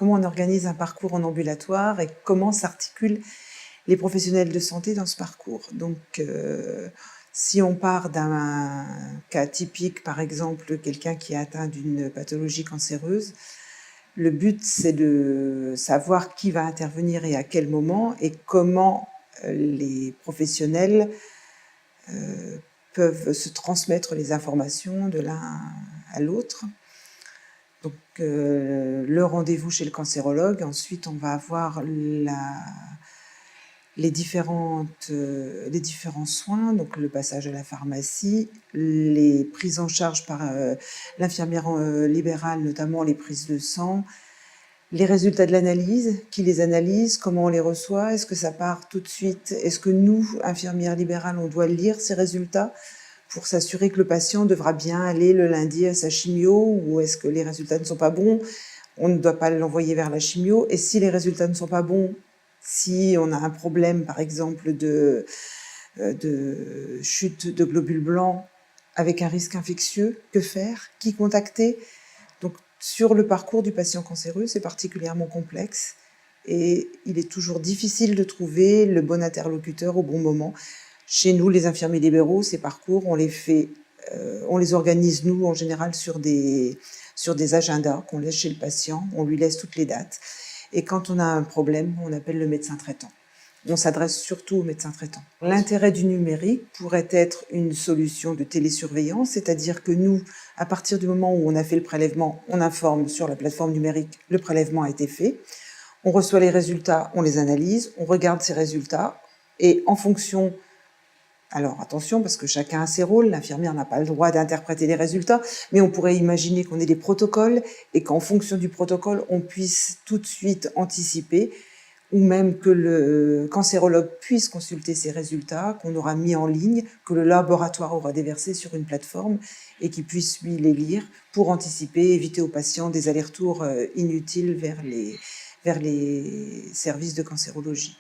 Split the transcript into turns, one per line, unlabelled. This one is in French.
comment on organise un parcours en ambulatoire et comment s'articulent les professionnels de santé dans ce parcours. Donc, si on part d'un cas typique, par exemple, quelqu'un qui est atteint d'une pathologie cancéreuse, le but, c'est de savoir qui va intervenir et à quel moment et comment les professionnels peuvent se transmettre les informations de l'un à l'autre. Donc, le rendez-vous chez le cancérologue. Ensuite, on va avoir les différents soins, donc le passage à la pharmacie, les prises en charge par l'infirmière libérale, notamment les prises de sang, les résultats de l'analyse, qui les analyse, comment on les reçoit, est-ce que ça part tout de suite, est-ce que nous, infirmières libérales, on doit lire ces résultats pour s'assurer que le patient devra bien aller le lundi à sa chimio, ou est-ce que les résultats ne sont pas bons, on ne doit pas l'envoyer vers la chimio, et si les résultats ne sont pas bons, si on a un problème, par exemple, de chute de globules blancs avec un risque infectieux, que faire? Qui contacter? Donc, sur le parcours du patient cancéreux, c'est particulièrement complexe et il est toujours difficile de trouver le bon interlocuteur au bon moment. Chez nous, les infirmiers libéraux, ces parcours, on les organise, nous, en général, sur des agendas qu'on laisse chez le patient, on lui laisse toutes les dates. Et quand on a un problème, on appelle le médecin traitant. On s'adresse surtout aux médecins traitants. L'intérêt du numérique pourrait être une solution de télésurveillance, c'est-à-dire que nous, à partir du moment où on a fait le prélèvement, on informe sur la plateforme numérique, le prélèvement a été fait, on reçoit les résultats, on les analyse, on regarde ces résultats, et en fonction... Alors attention, parce que chacun a ses rôles, l'infirmière n'a pas le droit d'interpréter les résultats, mais on pourrait imaginer qu'on ait des protocoles et qu'en fonction du protocole, on puisse tout de suite anticiper, ou même que le cancérologue puisse consulter ces résultats qu'on aura mis en ligne, que le laboratoire aura déversé sur une plateforme et qu'il puisse lui les lire pour anticiper, éviter aux patients des allers-retours inutiles vers les services de cancérologie.